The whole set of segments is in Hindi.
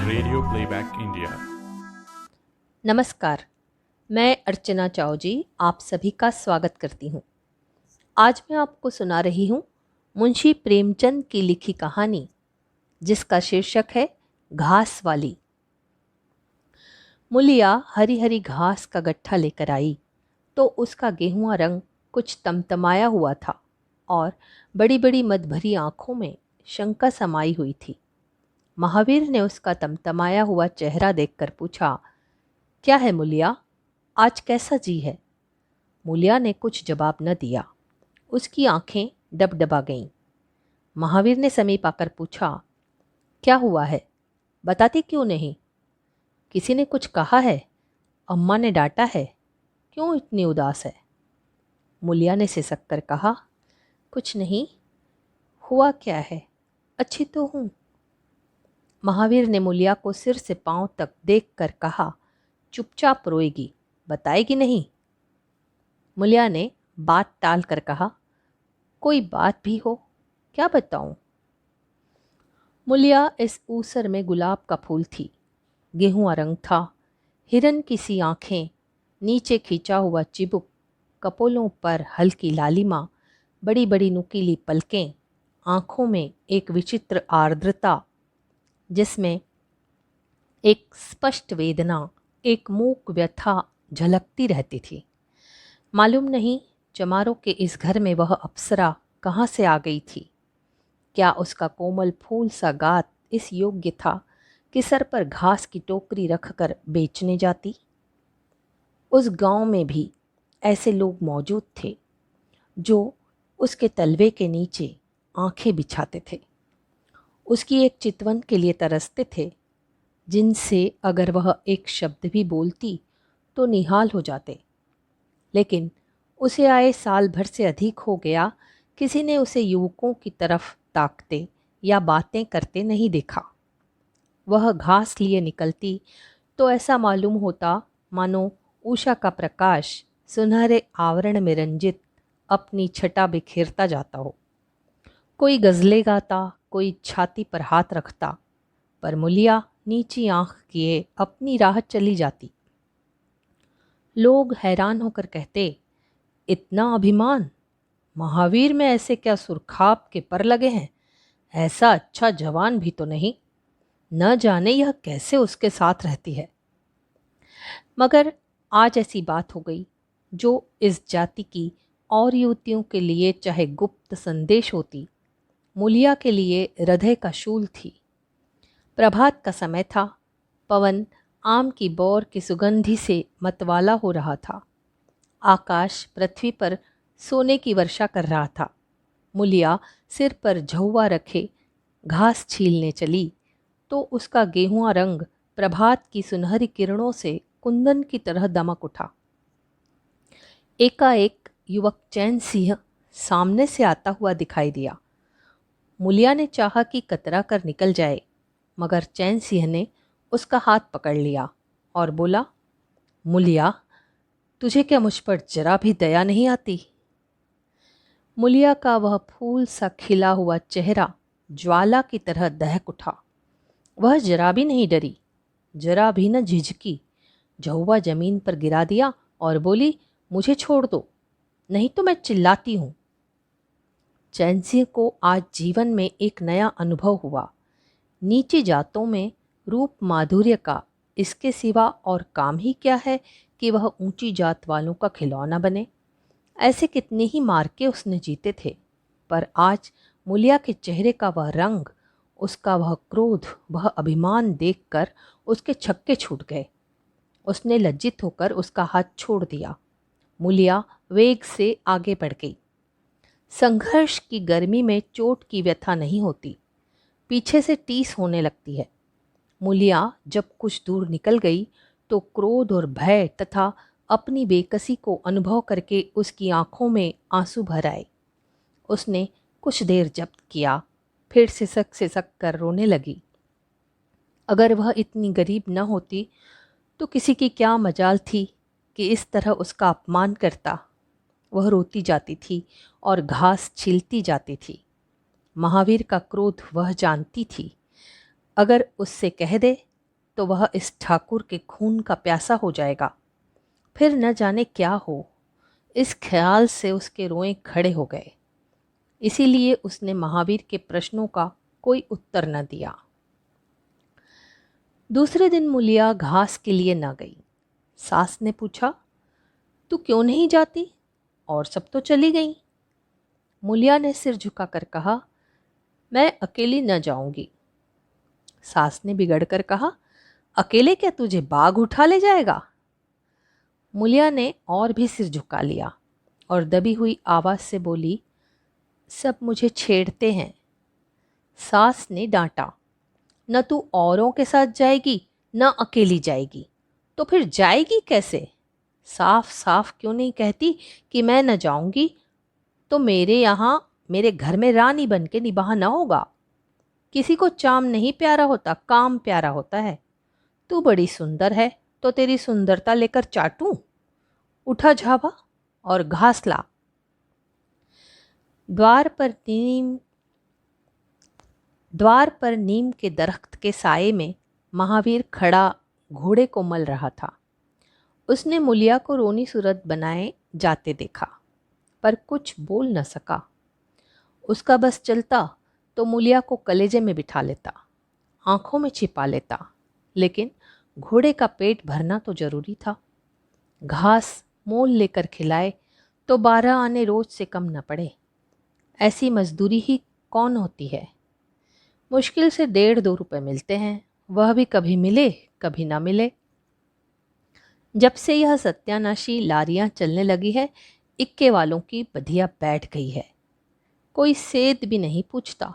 Radio Playback India. नमस्कार, मैं अर्चना चाव जी आप सभी का स्वागत करती हूँ। आज मैं आपको सुना रही हूँ मुंशी प्रेमचंद की लिखी कहानी, जिसका शीर्षक है घास वाली। मुलिया हरी हरी घास का गट्ठा लेकर आई तो उसका गेहुआ रंग कुछ तमतमाया हुआ था और बड़ी बड़ी मद भरी आंखों में शंका समाई हुई थी। महावीर ने उसका तमतमाया हुआ चेहरा देखकर पूछा, क्या है मुलिया, आज कैसा जी है? मुलिया ने कुछ जवाब न दिया। उसकी आंखें डबडबा गईं। महावीर ने समीप आकर पूछा, क्या हुआ है, बताती क्यों नहीं? किसी ने कुछ कहा है? अम्मा ने डांटा है? क्यों इतनी उदास है? मुलिया ने सिसक कर कहा, कुछ नहीं। हुआ क्या है, अच्छी तो हूँ। महावीर ने मुलिया को सिर से पांव तक देखकर कहा, चुपचाप रोएगी, बताएगी नहीं? मुलिया ने बात टाल कर कहा, कोई बात भी हो, क्या बताऊं? मुलिया इस ऊसर में गुलाब का फूल थी। गेहुआ रंग था, हिरन की सी आंखें, नीचे खींचा हुआ चिबुक, कपोलों पर हल्की लालिमा, बड़ी बड़ी नुकीली पलकें, आंखों में एक विचित्र आर्द्रता जिसमें एक स्पष्ट वेदना, एक मूक व्यथा झलकती रहती थी। मालूम नहीं चमारों के इस घर में वह अप्सरा कहाँ से आ गई थी। क्या उसका कोमल फूल सा गात इस योग्य था कि सर पर घास की टोकरी रखकर बेचने जाती? उस गांव में भी ऐसे लोग मौजूद थे जो उसके तलवे के नीचे आंखें बिछाते थे, उसकी एक चितवन के लिए तरसते थे, जिनसे अगर वह एक शब्द भी बोलती तो निहाल हो जाते। लेकिन उसे आए साल भर से अधिक हो गया, किसी ने उसे युवकों की तरफ ताकते या बातें करते नहीं देखा। वह घास लिए निकलती तो ऐसा मालूम होता मानो उषा का प्रकाश सुनहरे आवरण में रंजित अपनी छटा बिखेरता जाता हो। कोई गज़लें गाता, कोई छाती पर हाथ रखता, पर मुलिया नीची आंख किए अपनी राह चली जाती। लोग हैरान होकर कहते, इतना अभिमान, महावीर में ऐसे क्या सुरखाब के पर लगे हैं? ऐसा अच्छा जवान भी तो नहीं, न जाने यह कैसे उसके साथ रहती है। मगर आज ऐसी बात हो गई जो इस जाति की और युवतियों के लिए चाहे गुप्त संदेश होती, मुलिया के लिए हृदय का शूल थी। प्रभात का समय था। पवन आम की बौर की सुगंधि से मतवाला हो रहा था। आकाश पृथ्वी पर सोने की वर्षा कर रहा था। मुलिया सिर पर झौवा रखे घास छीलने चली तो उसका गेहुआ रंग प्रभात की सुनहरी किरणों से कुंदन की तरह दमक उठा। एकाएक युवक चैन सिंह सामने से आता हुआ दिखाई दिया। मुलिया ने चाहा कि कतरा कर निकल जाए, मगर चैन सिंह ने उसका हाथ पकड़ लिया और बोला, मुलिया, तुझे क्या मुझ पर जरा भी दया नहीं आती? मुलिया का वह फूल सा खिला हुआ चेहरा ज्वाला की तरह दहक उठा। वह जरा भी नहीं डरी, जरा भी न झिझकी। झौवा जमीन पर गिरा दिया और बोली, मुझे छोड़ दो, नहीं तो मैं चिल्लाती हूँ। चैन सिंह को आज जीवन में एक नया अनुभव हुआ। नीची जातों में रूप माधुर्य का इसके सिवा और काम ही क्या है कि वह ऊंची जात वालों का खिलौना बने। ऐसे कितने ही मार्के उसने जीते थे, पर आज मुलिया के चेहरे का वह रंग, उसका वह क्रोध, वह अभिमान देखकर उसके छक्के छूट गए। उसने लज्जित होकर उसका हाथ छोड़ दिया। मुलिया वेग से आगे बढ़ गई। संघर्ष की गर्मी में चोट की व्यथा नहीं होती, पीछे से टीस होने लगती है। मुलिया जब कुछ दूर निकल गई तो क्रोध और भय तथा अपनी बेकसी को अनुभव करके उसकी आंखों में आंसू भर आए। उसने कुछ देर जब्त किया, फिर सिसक सिसक कर रोने लगी। अगर वह इतनी गरीब न होती तो किसी की क्या मजाल थी कि इस तरह उसका अपमान करता। वह रोती जाती थी और घास छीलती जाती थी। महावीर का क्रोध वह जानती थी। अगर उससे कह दे तो वह इस ठाकुर के खून का प्यासा हो जाएगा, फिर न जाने क्या हो। इस ख्याल से उसके रोएं खड़े हो गए। इसीलिए उसने महावीर के प्रश्नों का कोई उत्तर न दिया। दूसरे दिन मुलिया घास के लिए न गई। सास ने पूछा, तू क्यों नहीं जाती? और सब तो चली गई। मुलिया ने सिर झुकाकर कहा, मैं अकेली न जाऊंगी। सास ने बिगड़कर कहा, अकेले क्या तुझे बाघ उठा ले जाएगा? मुलिया ने और भी सिर झुका लिया और दबी हुई आवाज से बोली, सब मुझे छेड़ते हैं। सास ने डांटा, न तू औरों के साथ जाएगी न अकेली जाएगी, तो फिर जाएगी कैसे? साफ साफ क्यों नहीं कहती कि मैं न जाऊंगी तो मेरे घर में रानी बन के निभाना होगा। किसी को चाम नहीं प्यारा होता, काम प्यारा होता है। तू बड़ी सुंदर है तो तेरी सुंदरता लेकर चाटूं? उठा झाबा और घास ला। द्वार पर नीम के दरख्त के साये में महावीर खड़ा घोड़े को मल रहा था। उसने मुलिया को रोनी सूरत बनाए जाते देखा, पर कुछ बोल न सका। उसका बस चलता तो मुलिया को कलेजे में बिठा लेता, आंखों में छिपा लेता, लेकिन घोड़े का पेट भरना तो जरूरी था। घास मोल लेकर खिलाए तो 12 आने रोज से कम न पड़े। ऐसी मजदूरी ही कौन होती है? मुश्किल से 1.5-2 रुपए मिलते हैं, वह भी कभी मिले कभी ना मिले। जब से यह सत्यानाशी लारियां चलने लगी है, इक्के वालों की बधिया बैठ गई है। कोई सेध भी नहीं पूछता।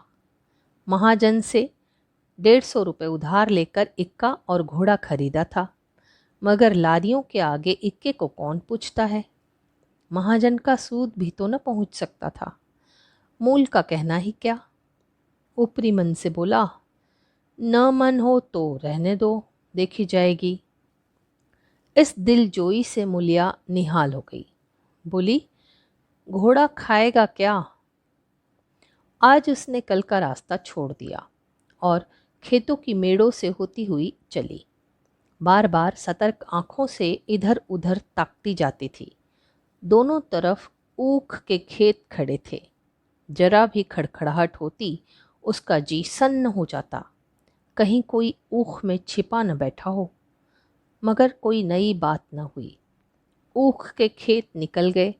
महाजन से 150 रुपये उधार लेकर इक्का और घोड़ा खरीदा था, मगर लारियों के आगे इक्के को कौन पूछता है? महाजन का सूद भी तो न पहुंच सकता था, मूल का कहना ही क्या। ऊपरी मन से बोला, न मन हो तो रहने दो, देखी जाएगी। इस दिलजोई से मुलिया निहाल हो गई। बोली, घोड़ा खाएगा क्या? आज उसने कल का रास्ता छोड़ दिया और खेतों की मेड़ों से होती हुई चली। बार बार सतर्क आंखों से इधर उधर ताकती जाती थी। दोनों तरफ ऊख के खेत खड़े थे। जरा भी खड़खड़ाहट होती उसका जी सन्न हो जाता, कहीं कोई ऊख में छिपा न बैठा हो। मगर कोई नई बात न हुई। ऊख के खेत निकल गए,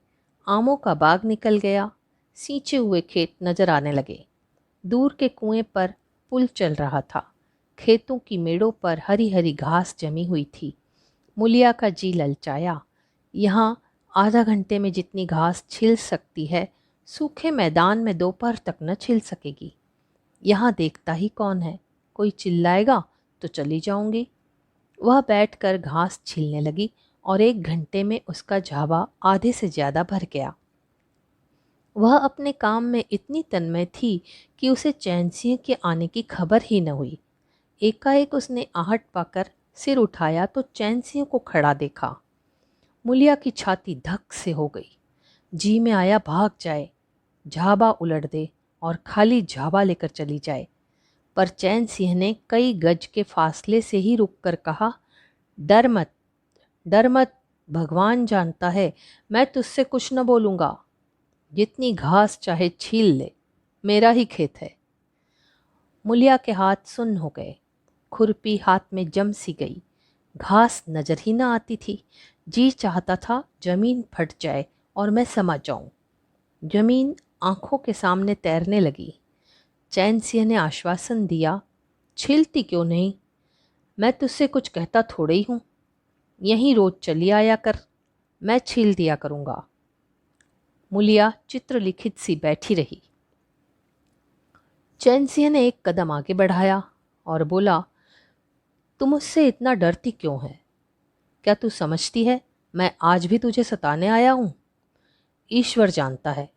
आमों का बाग निकल गया, सींचे हुए खेत नजर आने लगे। दूर के कुएं पर पुल चल रहा था। खेतों की मेड़ों पर हरी हरी घास जमी हुई थी। मुलिया का जी ललचाया। यहाँ आधा घंटे में जितनी घास छिल सकती है, सूखे मैदान में दोपहर तक न छिल सकेगी। यहाँ देखता ही कौन है? कोई चिल्लाएगा तो चली जाऊंगी। वह बैठकर घास छीलने लगी और 1 घंटे में उसका झाबा आधे से ज़्यादा भर गया। वह अपने काम में इतनी तन्मय थी कि उसे चैनसिंह के आने की खबर ही न हुई। एकाएक उसने आहट पाकर सिर उठाया तो चैनसिंह को खड़ा देखा। मुलिया की छाती धक से हो गई। जी में आया भाग जाए, झाबा उलट दे और खाली झाबा लेकर चली जाए, पर चैनसिंह ने कई गज के फासले से ही रुककर कहा, डर मत, डर मत, भगवान जानता है मैं तुझसे कुछ न बोलूँगा। जितनी घास चाहे छील ले, मेरा ही खेत है। मुलिया के हाथ सुन्न हो गए, खुरपी हाथ में जम सी गई, घास नजर ही ना आती थी। जी चाहता था जमीन फट जाए और मैं समा जाऊं। जमीन आंखों के सामने तैरने लगी। चैनसिंह ने आश्वासन दिया, छीलती क्यों नहीं, मैं तुझसे कुछ कहता थोड़े ही हूँ। यहीं रोज चली आया कर, मैं छील दिया करूँगा। मुलिया चित्रलिखित सी बैठी रही। चैनसिंह ने एक कदम आगे बढ़ाया और बोला, तू मुझसे इतना डरती क्यों है? क्या तू समझती है मैं आज भी तुझे सताने आया हूँ? ईश्वर जानता है,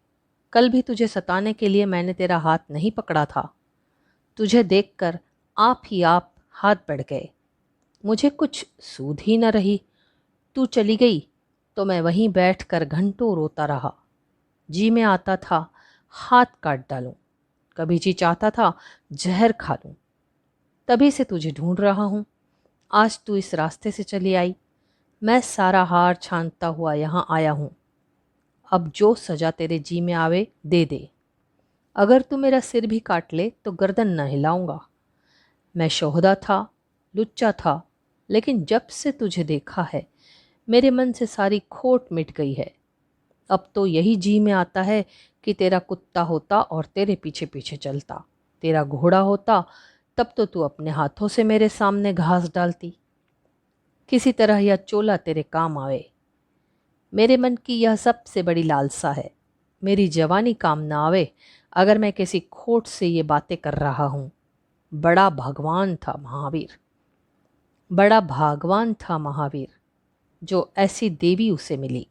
कल भी तुझे सताने के लिए मैंने तेरा हाथ नहीं पकड़ा था। तुझे देखकर आप ही आप हाथ बढ़ गए। मुझे कुछ सूध ही न रही। तू चली गई तो मैं वहीं बैठकर घंटों रोता रहा। जी में आता था हाथ काट डालूं, कभी जी चाहता था जहर खा लूं। तभी से तुझे ढूंढ रहा हूं। आज तू इस रास्ते से चली आई, मैं सारा हार छानता हुआ यहाँ आया हूँ। अब जो सजा तेरे जी में आवे दे दे। अगर तू मेरा सिर भी काट ले तो गर्दन न हिलाऊंगा। मैं शोहदा था, लुच्चा था, लेकिन जब से तुझे देखा है मेरे मन से सारी खोट मिट गई है। अब तो यही जी में आता है कि तेरा कुत्ता होता और तेरे पीछे पीछे चलता, तेरा घोड़ा होता, तब तो तू अपने हाथों से मेरे सामने घास डालती। किसी तरह यह चोला तेरे काम आवे। मेरे मन की यह सबसे बड़ी लालसा है। मेरी जवानी काम न आवे अगर मैं किसी खोट से ये बातें कर रहा हूँ। बड़ा भगवान था महावीर, बड़ा भागवान था महावीर, जो ऐसी देवी उसे मिली।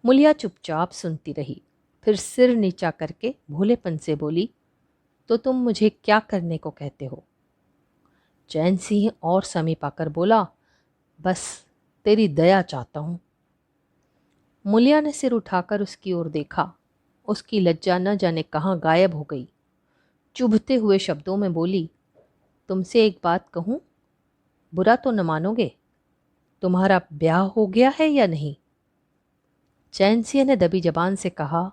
मुलिया चुपचाप सुनती रही, फिर सिर नीचा करके भोलेपन से बोली, तो तुम मुझे क्या करने को कहते हो? चैन सिंह और समीप आकर बोला, बस तेरी दया चाहता हूँ। मुलिया ने सिर उठाकर उसकी ओर देखा। उसकी लज्जा न जाने कहाँ गायब हो गई। चुभते हुए शब्दों में बोली, तुमसे एक बात कहूँ, बुरा तो न मानोगे? तुम्हारा ब्याह हो गया है या नहीं? चैनसिया ने दबी जबान से कहा,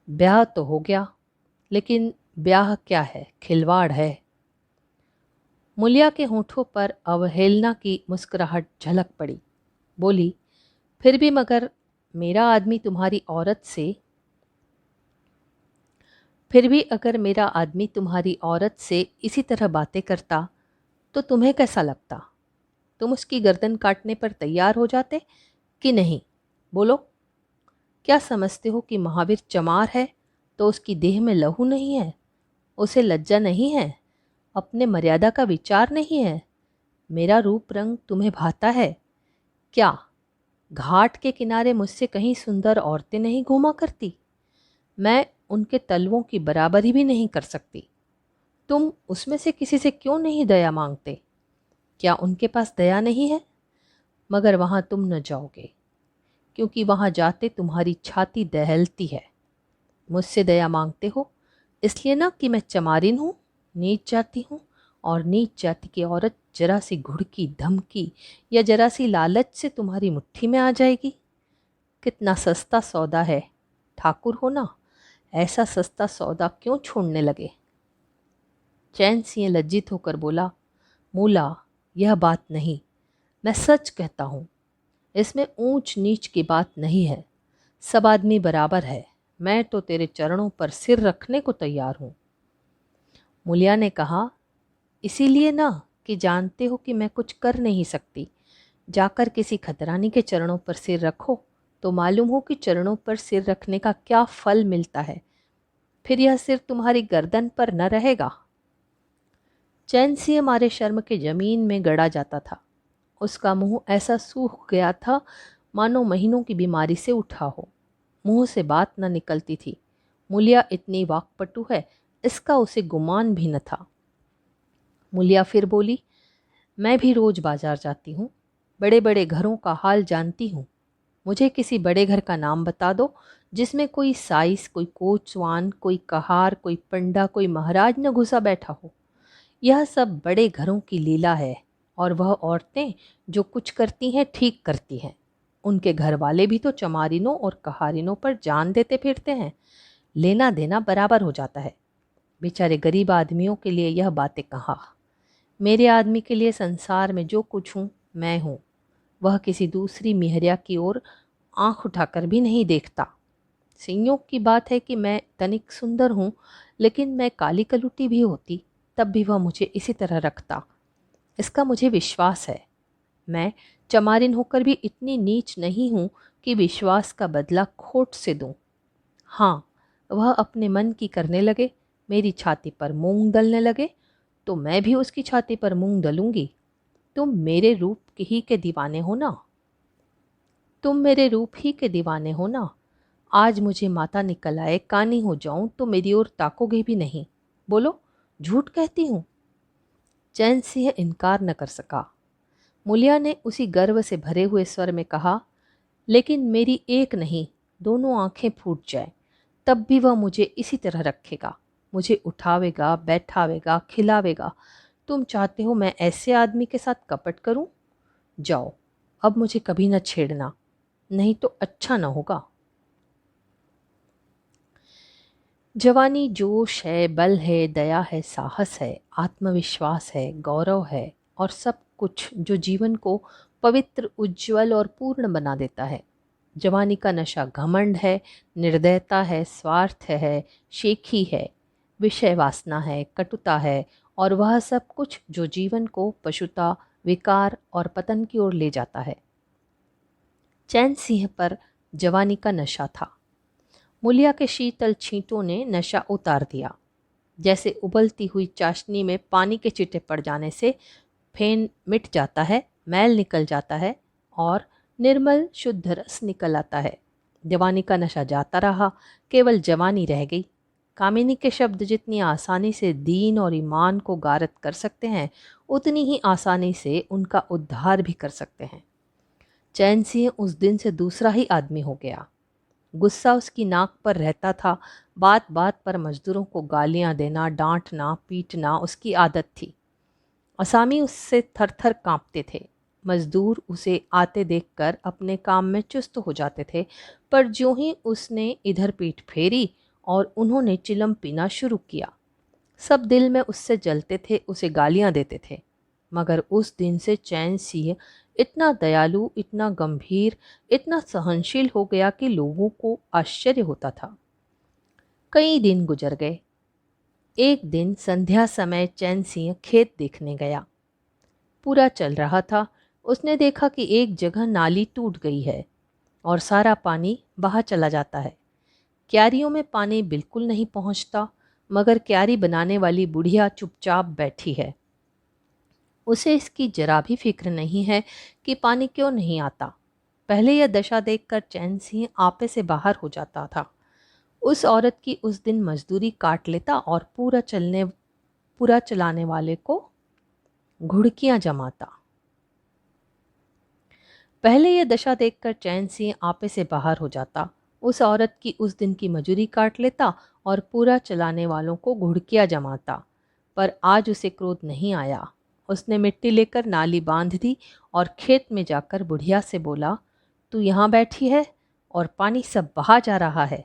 ब्याह तो हो गया, लेकिन ब्याह क्या है, खिलवाड़ है। मुलिया के होठों पर अवहेलना की मुस्कुराहट झलक पड़ी। बोली, फिर भी मगर मेरा आदमी तुम्हारी औरत से फिर भी अगर मेरा आदमी तुम्हारी औरत से इसी तरह बातें करता तो तुम्हें कैसा लगता? तुम उसकी गर्दन काटने पर तैयार हो जाते कि नहीं? बोलो, क्या समझते हो कि महावीर चमार है तो उसकी देह में लहू नहीं है? उसे लज्जा नहीं है? अपने मर्यादा का विचार नहीं है? मेरा रूप रंग तुम्हें भाता है क्या? घाट के किनारे मुझसे कहीं सुंदर औरतें नहीं घूमा करती? मैं उनके तलवों की बराबरी भी नहीं कर सकती। तुम उसमें से किसी से क्यों नहीं दया मांगते? क्या उनके पास दया नहीं है? मगर वहां तुम न जाओगे, क्योंकि वहां जाते तुम्हारी छाती दहलती है। मुझसे दया मांगते हो इसलिए ना कि मैं चमारिन हूँ, नीच जाती हूँ, और नीच जाति की औरत जरा सी घुड़की, धमकी या जरा सी लालच से तुम्हारी मुट्ठी में आ जाएगी। कितना सस्ता सौदा है। ठाकुर हो ना, ऐसा सस्ता सौदा क्यों छोड़ने लगे? चैन सिंह लज्जित होकर बोला, मूला, यह बात नहीं, मैं सच कहता हूँ। इसमें ऊंच नीच की बात नहीं है। सब आदमी बराबर है। मैं तो तेरे चरणों पर सिर रखने को तैयार हूँ। मुलिया ने कहा, इसीलिए ना कि जानते हो कि मैं कुछ कर नहीं सकती। जाकर किसी खतरानी के चरणों पर सिर रखो तो मालूम हो कि चरणों पर सिर रखने का क्या फल मिलता है। फिर यह सिर तुम्हारी गर्दन पर न रहेगा। चैन सिंह मारे शर्म के जमीन में गड़ा जाता था। उसका मुंह ऐसा सूख गया था मानो महीनों की बीमारी से उठा हो। मुंह से बात न निकलती थी। मुलिया इतनी वाक्पटु है इसका उसे गुमान भी न था। मुलिया फिर बोली, मैं भी रोज बाजार जाती हूँ, बड़े बड़े घरों का हाल जानती हूँ। मुझे किसी बड़े घर का नाम बता दो जिसमें कोई साइस, कोई कोचवान, कोई कहार, कोई पंडा, कोई महाराज न घुसा बैठा हो। यह सब बड़े घरों की लीला है, और वह औरतें जो कुछ करती हैं ठीक करती हैं। उनके घर वाले भी तो चमारिनों और कहारिनों पर जान देते फिरते हैं। लेना देना बराबर हो जाता है। बेचारे गरीब आदमियों के लिए यह बातें कहाँ। मेरे आदमी के लिए संसार में जो कुछ हूँ मैं हूँ। वह किसी दूसरी मिहरिया की ओर आंख उठाकर भी नहीं देखता। संयोग की बात है कि मैं तनिक सुंदर हूँ, लेकिन मैं काली कलुटी भी होती तब भी वह मुझे इसी तरह रखता। इसका मुझे विश्वास है। मैं चमारिन होकर भी इतनी नीच नहीं हूँ कि विश्वास का बदला खोट से दूं। हाँ, वह अपने मन की करने लगे, मेरी छाती पर मूंग दलने लगे, तो मैं भी उसकी छाती पर मूंग दलूंगी। तुम मेरे रूप ही के दीवाने हो ना? तुम मेरे रूप ही के दीवाने हो ना? आज मुझे माता निकल आए, कानी हो जाऊं तो मेरी ओर ताकोगे भी नहीं। बोलो, झूठ कहती हूँ? चैन सिंह इनकार न कर सका। मुलिया ने उसी गर्व से भरे हुए स्वर में कहा, लेकिन मेरी एक नहीं, दोनों आंखें फूट जाए तब भी वह मुझे इसी तरह रखेगा। मुझे उठावेगा, बैठावेगा, खिलावेगा, तुम चाहते हो मैं ऐसे आदमी के साथ कपट करूं? जाओ, अब मुझे कभी न छेड़ना, नहीं तो अच्छा न होगा। जवानी जोश है, बल है, दया है, साहस है, आत्मविश्वास है, गौरव है और सब कुछ जो जीवन को पवित्र, उज्जवल और पूर्ण बना देता है। जवानी का नशा घमंड है, निर्दयता है, स्वार्थ है, शेखी है, विषय वासना है, कटुता है और वह सब कुछ जो जीवन को पशुता, विकार और पतन की ओर ले जाता है। चैन सिंह पर जवानी का नशा था। मूलिया के शीतल छींटों ने नशा उतार दिया। जैसे उबलती हुई चाशनी में पानी के छिटे पड़ जाने से फेन मिट जाता है, मैल निकल जाता है और निर्मल शुद्ध रस निकल आता है। जवानी का नशा जाता रहा, केवल जवानी रह गई। कामिनी के शब्द जितनी आसानी से दीन और ईमान को गारत कर सकते हैं, उतनी ही आसानी से उनका उद्धार भी कर सकते हैं। चैन सिंह उस दिन से दूसरा ही आदमी हो गया। गुस्सा उसकी नाक पर रहता था। बात बात पर मजदूरों को गालियां देना, डांटना, पीटना उसकी आदत थी। असामी उससे थर थर कांपते थे। मजदूर उसे आते देखकर अपने काम में चुस्त हो जाते थे, पर ज्यों ही उसने इधर पीठ फेरी और उन्होंने चिलम पीना शुरू किया, सब दिल में उससे जलते थे, उसे गालियां देते थे। मगर उस दिन से चैन सिंह इतना दयालु, इतना गंभीर, इतना सहनशील हो गया कि लोगों को आश्चर्य होता था। कई दिन गुजर गए। एक दिन संध्या समय चैन सिंह खेत देखने गया। पूरा चल रहा था। उसने देखा कि एक जगह नाली टूट गई है और सारा पानी बाहर चला जाता है। क्यारियों में पानी बिल्कुल नहीं पहुंचता, मगर क्यारी बनाने वाली बुढ़िया चुपचाप बैठी है। उसे इसकी जरा भी फिक्र नहीं है कि पानी क्यों नहीं आता। पहले यह दशा देखकर चैन सिंह आपे से बाहर हो जाता था। उस औरत की उस दिन मजदूरी काट लेता और पूरा चलाने वाले को घुड़कियां जमाता। पहले यह दशा देखकर चैन सिंह आपे से बाहर हो जाता। उस औरत की उस दिन की मजूरी काट लेता और पूरा चलाने वालों को घुड़कियां जमाता। पर आज उसे क्रोध नहीं आया। उसने मिट्टी लेकर नाली बांध दी और खेत में जाकर बुढ़िया से बोला, तू यहाँ बैठी है और पानी सब बहा जा रहा है।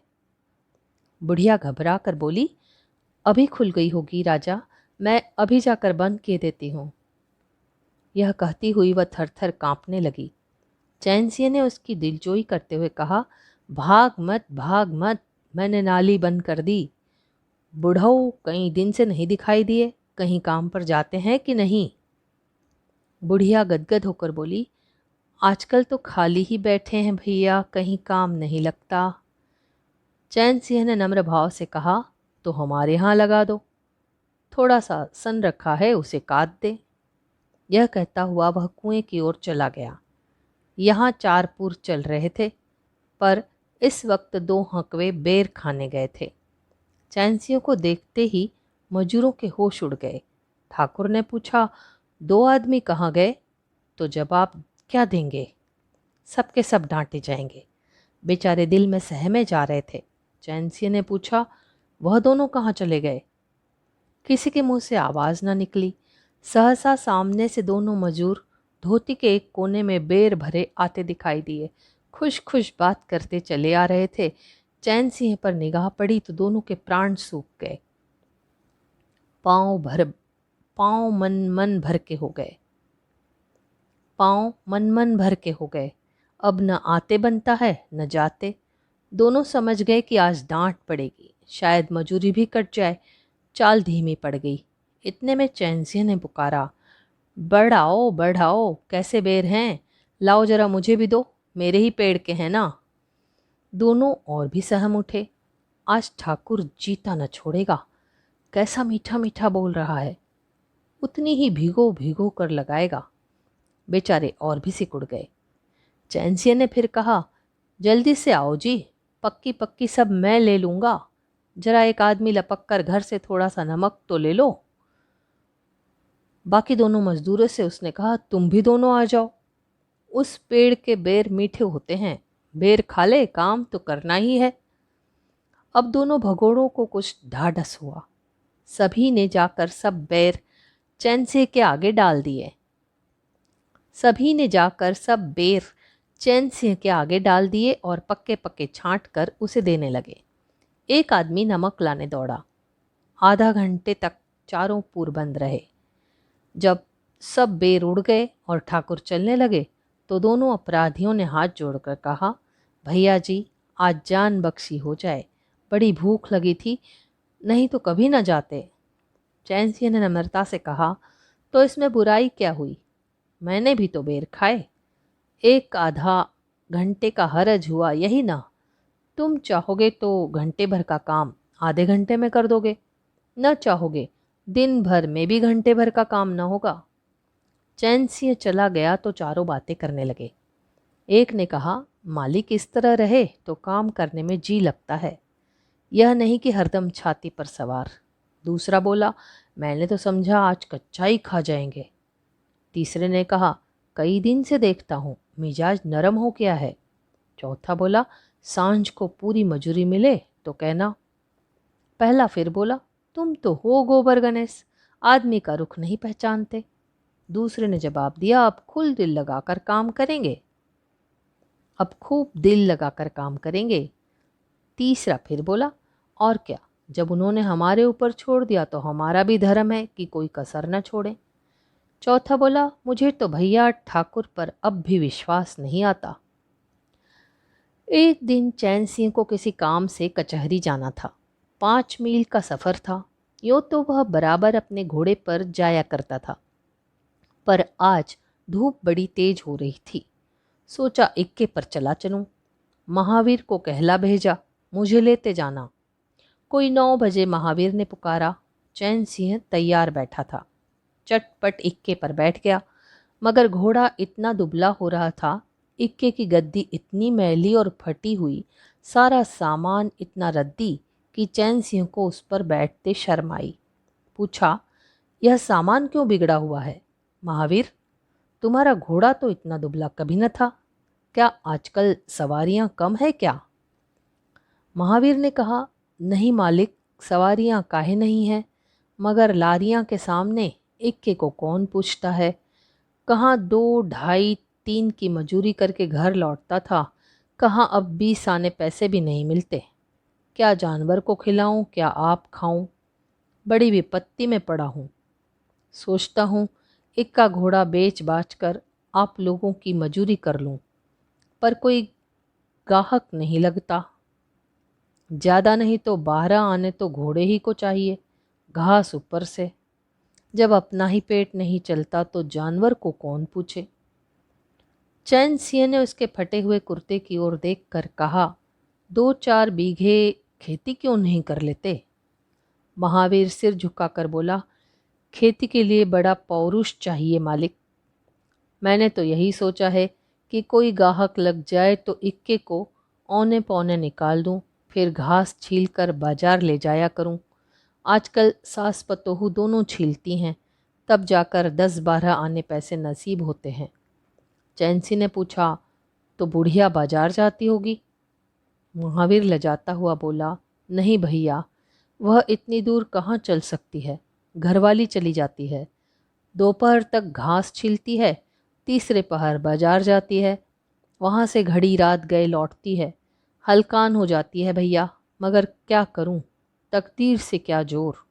बुढ़िया घबरा कर बोली, अभी खुल गई होगी राजा, मैं अभी जाकर बंद किए देती हूँ। यह कहती हुई वह थर थर कांपने लगी। चैन सिंह ने उसकी दिलजोई करते हुए कहा, भाग मत, भाग मत, मैंने नाली बंद कर दी। बुढ़ऊ कई दिन से नहीं दिखाई दिए, कहीं काम पर जाते हैं कि नहीं? बुढ़िया गदगद होकर बोली, आजकल तो खाली ही बैठे हैं भैया, कहीं काम नहीं लगता। चैन सिंह ने नम्र भाव से कहा, तो हमारे यहाँ लगा दो, थोड़ा सा सन रखा है, उसे काट दे। यह कहता हुआ वह कुएं की ओर चला गया। यहाँ 4 पुर चल रहे थे, पर इस वक्त 2 हकवे बेर खाने गए थे। चैन सिंह को देखते ही मजूरों के होश उड़ गए। ठाकुर ने पूछा, 2 आदमी कहाँ गए? तो जवाब क्या देंगे? सबके सब डांटे जाएंगे। बेचारे दिल में सहमे जा रहे थे। चैन सिंह ने पूछा, वह दोनों कहाँ चले गए? किसी के मुंह से आवाज न निकली। सहसा सामने से दोनों मजूर धोती के एक कोने में बेर भरे आते दिखाई दिए। खुश खुश बात करते चले आ रहे थे। चैन सिंह पर निगाह पड़ी तो दोनों के प्राण सूख गए। पांव मन मन भर के हो गए। पांव मन मन भर के हो गए। अब न आते बनता है न जाते। दोनों समझ गए कि आज डांट पड़ेगी, शायद मजूरी भी कट जाए। चाल धीमी पड़ गई। इतने में चैन सिंह ने पुकारा, बढ़ाओ बढ़ाओ, कैसे बेर हैं? लाओ जरा मुझे भी दो, मेरे ही पेड़ के हैं ना। दोनों और भी सहम उठे। आज ठाकुर जीता न छोड़ेगा। कैसा मीठा मीठा बोल रहा है, उतनी ही भिगो भिगो कर लगाएगा। बेचारे और भी सिकुड़ गए। चैन सिंह ने फिर कहा, जल्दी से आओ जी, पक्की पक्की सब मैं ले लूँगा। जरा एक आदमी लपक कर घर से थोड़ा सा नमक तो ले लो। बाकी दोनों मजदूरों से उसने कहा, तुम भी दोनों आ जाओ। उस पेड़ के बेर मीठे होते हैं, बेर खा ले, काम तो करना ही है। अब दोनों भगोड़ों को कुछ ढाढ़स हुआ। सभी ने जाकर सब बेर चैन सिंह के आगे डाल दिए। सभी ने जाकर सब बेर चैन सिंह के आगे डाल दिए और पक्के पक्के छांट कर उसे देने लगे। एक आदमी नमक लाने दौड़ा। आधा घंटे तक चारों पुर बंद रहे। जब सब बेर उड़ गए और ठाकुर चलने लगे तो दोनों अपराधियों ने हाथ जोड़कर कहा, भैया जी आज जान बख्शी हो जाए, बड़ी भूख लगी थी, नहीं तो कभी न जाते। चैन सिंह ने नम्रता से कहा, तो इसमें बुराई क्या हुई, मैंने भी तो बेर खाए, एक आधा घंटे का हरज हुआ यही ना। तुम चाहोगे तो घंटे भर का काम आधे घंटे में कर दोगे, न चाहोगे दिन भर में भी घंटे भर का काम न होगा। चैन सिंह चला गया तो चारों बातें करने लगे। एक ने कहा, मालिक इस तरह रहे तो काम करने में जी लगता है, यह नहीं कि हरदम छाती पर सवार। दूसरा बोला, मैंने तो समझा आज कच्चा ही खा जाएंगे। तीसरे ने कहा, कई दिन से देखता हूँ मिजाज नरम हो गया है। चौथा बोला, सांझ को पूरी मजूरी मिले तो कहना। पहला फिर बोला, तुम तो हो गोबर गणेश, आदमी का रुख नहीं पहचानते। दूसरे ने जवाब दिया, अब खुल दिल लगाकर काम करेंगे, अब खूब दिल लगाकर काम करेंगे। तीसरा फिर बोला, और क्या, जब उन्होंने हमारे ऊपर छोड़ दिया तो हमारा भी धर्म है कि कोई कसर न छोड़े। चौथा बोला, मुझे तो भैया ठाकुर पर अब भी विश्वास नहीं आता। एक दिन चैन सिंह को किसी काम से कचहरी जाना था। 5 मील का सफ़र था। यूँ तो वह बराबर अपने घोड़े पर जाया करता था, पर आज धूप बड़ी तेज हो रही थी। सोचा इक्के पर चला चलूं। महावीर को कहला भेजा, मुझे लेते जाना। कोई 9 बजे महावीर ने पुकारा। चैन सिंह तैयार बैठा था। चटपट इक्के पर बैठ गया, मगर घोड़ा इतना दुबला हो रहा था, इक्के की गद्दी इतनी मैली और फटी हुई, सारा सामान इतना रद्दी कि चैन सिंह को उस पर बैठते शर्म आई। पूछा, यह सामान क्यों बिगड़ा हुआ है? महावीर, तुम्हारा घोड़ा तो इतना दुबला कभी न था, क्या आजकल सवारियां कम है क्या? महावीर ने कहा, नहीं मालिक, सवारियां काहे नहीं हैं, मगर लारियां के सामने इक्के को कौन पूछता है। कहाँ 2, ढाई, 3 की मजूरी करके घर लौटता था, कहाँ अब 20 आने पैसे भी नहीं मिलते। क्या जानवर को खिलाऊं, क्या आप खाऊं, बड़ी विपत्ति में पड़ा हूँ। सोचता हूँ इक्का घोड़ा बेच बाच कर आप लोगों की मजूरी कर लूं, पर कोई गाहक नहीं लगता। ज़्यादा नहीं तो 12 आने तो घोड़े ही को चाहिए, घास ऊपर से। जब अपना ही पेट नहीं चलता तो जानवर को कौन पूछे। चैन सिंह ने उसके फटे हुए कुर्ते की ओर देखकर कहा, 2-4 बीघे खेती क्यों नहीं कर लेते? महावीर सिर झुकाकर बोला, खेती के लिए बड़ा पौरुष चाहिए मालिक। मैंने तो यही सोचा है कि कोई गाहक लग जाए तो इक्के को औने पौने निकाल दूं, फिर घास छील कर बाजार ले जाया करूं। आजकल सास पतोहू दोनों छीलती हैं, तब जाकर 10-12 आने पैसे नसीब होते हैं। चैनसी ने पूछा, तो बुढ़िया बाजार जाती होगी? महावीर लजाता हुआ बोला, नहीं भैया, वह इतनी दूर कहाँ चल सकती है, घरवाली चली जाती है। दोपहर तक घास छीलती है, तीसरे पहर बाजार जाती है, वहाँ से घड़ी रात गए लौटती है। हलकान हो जाती है भैया, मगर क्या करूं, तकदीर से क्या जोर।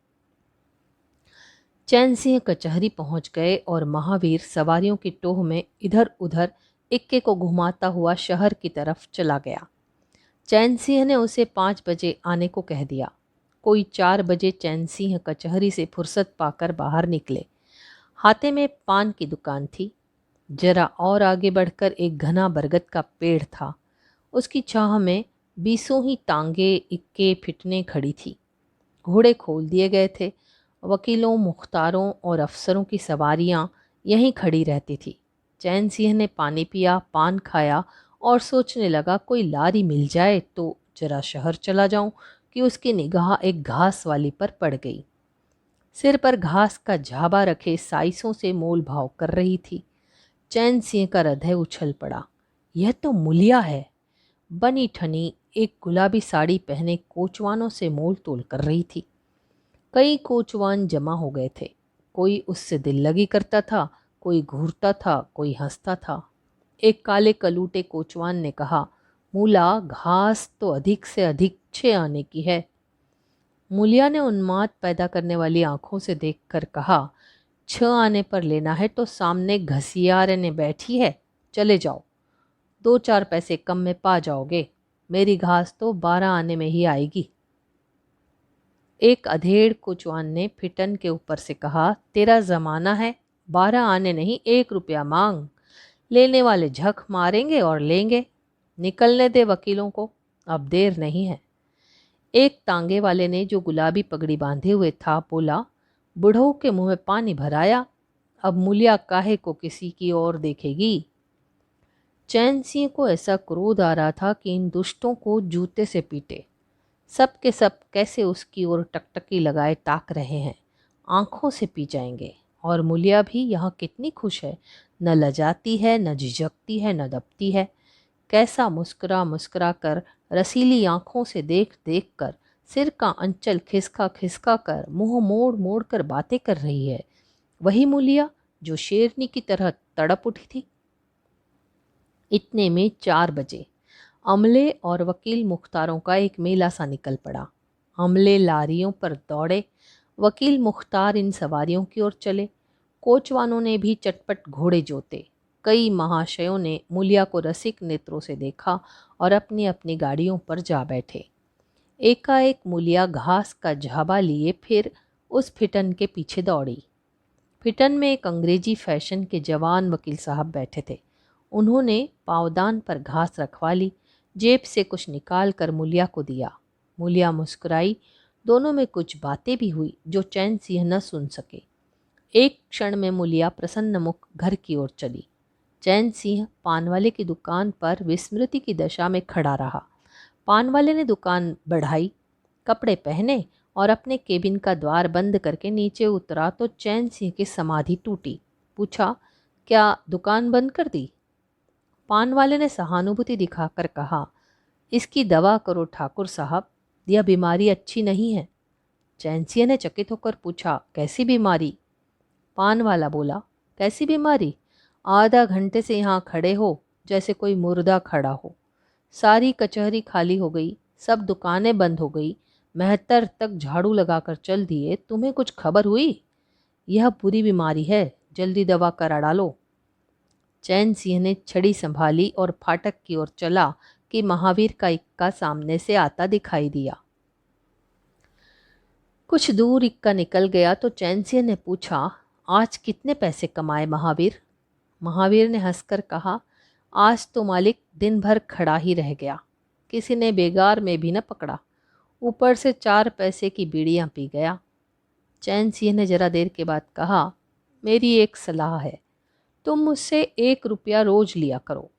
चैन सिंह कचहरी पहुंच गए और महावीर सवारियों की टोह में इधर उधर इक्के को घुमाता हुआ शहर की तरफ चला गया। चैन सिंह ने उसे 5 बजे आने को कह दिया। कोई 4 बजे चैन सिंह कचहरी से फुर्सत पाकर बाहर निकले। हाथे में पान की दुकान थी। जरा और आगे बढ़कर एक घना बरगद का पेड़ था। उसकी छाह में 20 ही टांगे इक्के फिटने खड़ी थी। घोड़े खोल दिए गए थे। वकीलों, मुख्तारों और अफसरों की सवारियां यहीं खड़ी रहती थी। चैन सिंह ने पानी पिया, पान खाया और सोचने लगा, कोई लारी मिल जाए तो जरा शहर चला जाऊं, कि उसकी निगाह एक घास वाली पर पड़ गई। सिर पर घास का झाबा रखे साइसों से मोल भाव कर रही थी। चैन सिंह का हृदय उछल पड़ा। यह तो मुलिया है। बनी ठनी एक गुलाबी साड़ी पहने कोचवानों से मोल तोल कर रही थी। कई कोचवान जमा हो गए थे। कोई उससे दिल लगी करता था, कोई घूरता था, कोई हंसता था। एक काले कलूटे कोचवान ने कहा, मूला, घास तो अधिक से अधिक 6 आने की है। मूलिया ने उन्माद पैदा करने वाली आंखों से देखकर कहा, 6 आने पर लेना है तो सामने घसियारने बैठी है, चले जाओ, 2-4 पैसे कम में पा जाओगे। मेरी घास तो 12 आने में ही आएगी। एक अधेड़ कोचवान ने फिटन के ऊपर से कहा, तेरा जमाना है, 12 आने नहीं, 1 रुपया मांग। लेने वाले झक मारेंगे और लेंगे। निकलने दे वकीलों को, अब देर नहीं है। एक तांगे वाले ने, जो गुलाबी पगड़ी बांधे हुए था, बोला, बुढ़ऊ के मुंह में पानी भराया, अब मूलिया काहे को किसी की ओर देखेगी। चैन सिंह को ऐसा क्रोध आ रहा था कि इन दुष्टों को जूते से पीटे। सब के सब कैसे उसकी ओर टकटकी लगाए ताक रहे हैं, आंखों से पी जाएंगे। और मूलिया भी यहाँ कितनी खुश है, न लजाती है, न झिझकती है, न दबती है। कैसा मुस्कुरा मुस्कुरा कर, रसीली आंखों से देख देख कर, सिर का अंचल खिसका खिसका कर, मुंह मोड़ मोड़ कर बातें कर रही है। वही मूलिया जो शेरनी की तरह तड़प उठी थी। इतने में 4 बजे अमले और वकील मुख्तारों का एक मेला सा निकल पड़ा। अमले लारियों पर दौड़े, वकील मुख्तार इन सवारियों की ओर चले। कोचवानों ने भी चटपट घोड़े जोते। कई महाशयों ने मूलिया को रसिक नेत्रों से देखा और अपनी अपनी गाड़ियों पर जा बैठे। एकाएक मूलिया घास का झाबा लिए फिर उस फिटन के पीछे दौड़ी। फिटन में एक अंग्रेजी फैशन के जवान वकील साहब बैठे थे। उन्होंने पावदान पर घास रखवा ली, जेब से कुछ निकाल कर मूलिया को दिया। मूलिया मुस्कुराई। दोनों में कुछ बातें भी हुई जो चैन सिंह न सुन सके। एक क्षण में मूलिया प्रसन्न मुख घर की ओर चली। चैन सिंह पान वाले की दुकान पर विस्मृति की दशा में खड़ा रहा। पान वाले ने दुकान बढ़ाई, कपड़े पहने और अपने केबिन का द्वार बंद करके नीचे उतरा तो चैन सिंह की समाधि टूटी। पूछा, क्या दुकान बंद कर दी? पान वाले ने सहानुभूति दिखाकर कहा, इसकी दवा करो ठाकुर साहब, यह बीमारी अच्छी नहीं है। चैन सिंह ने चकित होकर पूछा, कैसी बीमारी? पान वाला बोला, कैसी बीमारी? आधा घंटे से यहाँ खड़े हो जैसे कोई मुर्दा खड़ा हो। सारी कचहरी खाली हो गई, सब दुकानें बंद हो गई, मेहतर तक झाड़ू लगाकर चल दिए, तुम्हें कुछ खबर हुई? यह बुरी बीमारी है, जल्दी दवा करा डालो। चैन सिंह ने छड़ी संभाली और फाटक की ओर चला कि महावीर का इक्का सामने से आता दिखाई दिया। कुछ दूर इक्का निकल गया तो चैन सिंह ने पूछा, आज कितने पैसे कमाए महावीर? महावीर ने हंसकर कहा, आज तो मालिक दिन भर खड़ा ही रह गया, किसी ने बेगार में भी न पकड़ा, ऊपर से 4 पैसे की बीड़ियाँ पी गया। चैन सिंह ने जरा देर के बाद कहा, मेरी एक सलाह है, तुम मुझसे 1 रुपया रोज लिया करो।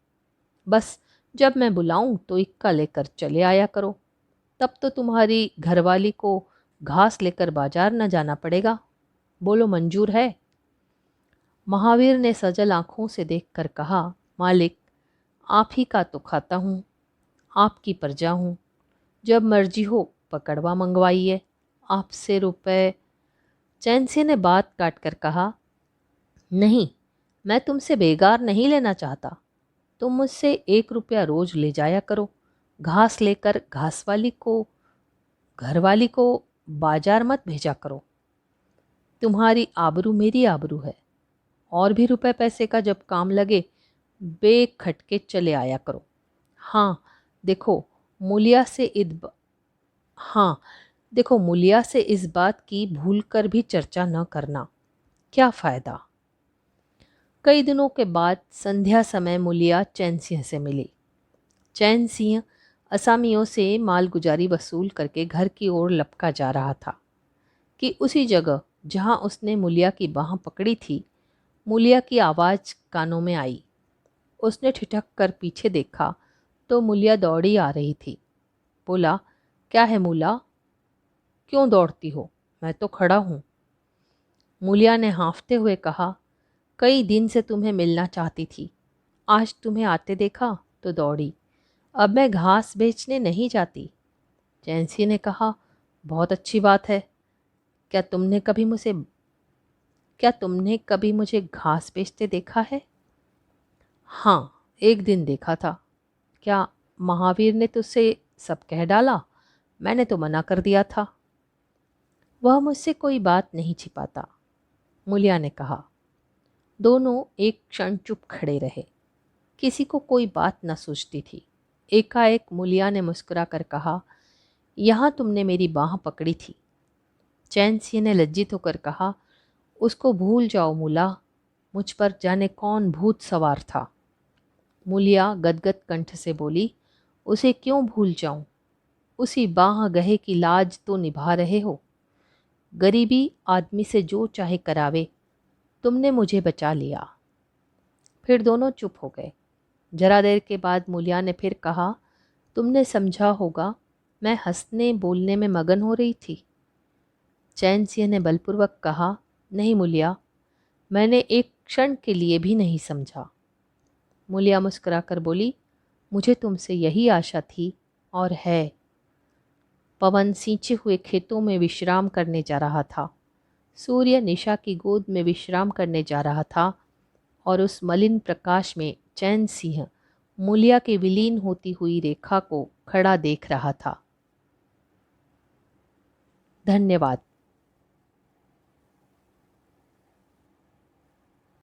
बस जब मैं बुलाऊं तो इक्का लेकर चले आया करो, तब तो तुम्हारी घरवाली को घास लेकर बाजार न जाना पड़ेगा। बोलो, मंजूर है? महावीर ने सजल आंखों से देखकर कहा, मालिक, आप ही का तो खाता हूँ, आपकी प्रजा हूँ, जब मर्जी हो पकड़वा मंगवाइए, आपसे रुपए। चैन सिंह ने बात काट कर कहा, नहीं, मैं तुमसे बेगार नहीं लेना चाहता, तुम मुझसे 1 रुपया रोज ले जाया करो, घास लेकर घरवाली को बाजार मत भेजा करो। तुम्हारी आबरू मेरी आबरू है, और भी रुपए पैसे का जब काम लगे बेखटके चले आया करो। हाँ देखो, मूलिया से इस बात की भूल कर भी चर्चा न करना, क्या फ़ायदा। कई दिनों के बाद संध्या समय मूलिया चैन सिंह से मिली। चैन सिंह असामियों से मालगुजारी वसूल करके घर की ओर लपका जा रहा था कि उसी जगह जहाँ उसने मूलिया की बाह पकड़ी थी, मूलिया की आवाज़ कानों में आई। उसने ठिठक कर पीछे देखा तो मूलिया दौड़ी आ रही थी। बोला, क्या है मूला, क्यों दौड़ती हो? मैं तो खड़ा हूँ। मूलिया ने हाँफते हुए कहा, कई दिन से तुम्हें मिलना चाहती थी, आज तुम्हें आते देखा तो दौड़ी। अब मैं घास बेचने नहीं जाती। चैन सिंह ने कहा, बहुत अच्छी बात है, क्या तुमने कभी मुझे क्या तुमने कभी मुझे घास बेचते देखा है? हाँ, एक दिन देखा था। क्या महावीर ने तुझसे सब कह डाला? मैंने तो मना कर दिया था। वह मुझसे कोई बात नहीं छिपाता, मूलिया ने कहा। दोनों एक क्षण चुप खड़े रहे। किसी को कोई बात न सूझती थी। एकाएक मूलिया ने मुस्कुरा कर कहा, यहाँ तुमने मेरी बाह पकड़ी थी। चैन सिंह ने लज्जित होकर कहा, उसको भूल जाओ मूला, मुझ पर जाने कौन भूत सवार था। मूलिया गदगद कंठ से बोली, उसे क्यों भूल जाऊं? उसी बाह गहे की लाज तो निभा रहे हो। गरीबी आदमी से जो चाहे करावे, तुमने मुझे बचा लिया। फिर दोनों चुप हो गए। जरा देर के बाद मूलिया ने फिर कहा, तुमने समझा होगा, मैं हंसने बोलने में मगन हो रही थी। चैन सिंह ने बलपूर्वक कहा, नहीं मूलिया, मैंने एक क्षण के लिए भी नहीं समझा। मूलिया मुस्कुराकर बोली, मुझे तुमसे यही आशा थी और है। पवन सींचे हुए खेतों में विश्राम करने जा रहा था। सूर्य निशा की गोद में विश्राम करने जा रहा था और उस मलिन प्रकाश में चैन सिंह मूलिया के विलीन होती हुई रेखा को खड़ा देख रहा था। धन्यवाद।